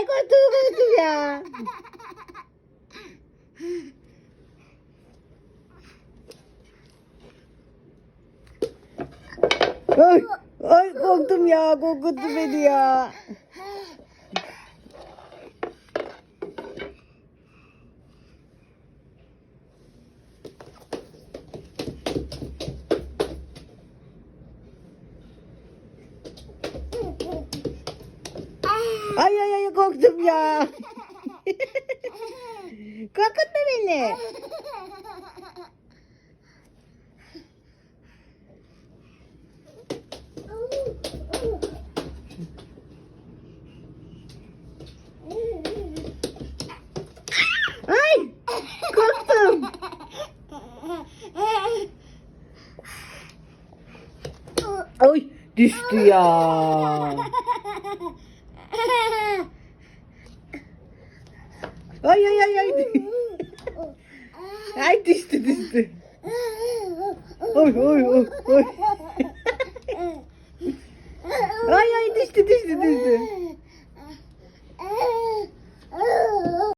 Ay korktum ya. Ay, ay korktum ya, korkuttu beni ya. Ay ay ay korktum ya. Korkutma beni. Ay korktum. Ay düştü ya. Ay ay ay ay. Ay düştü düştü. Oy oy oy oy.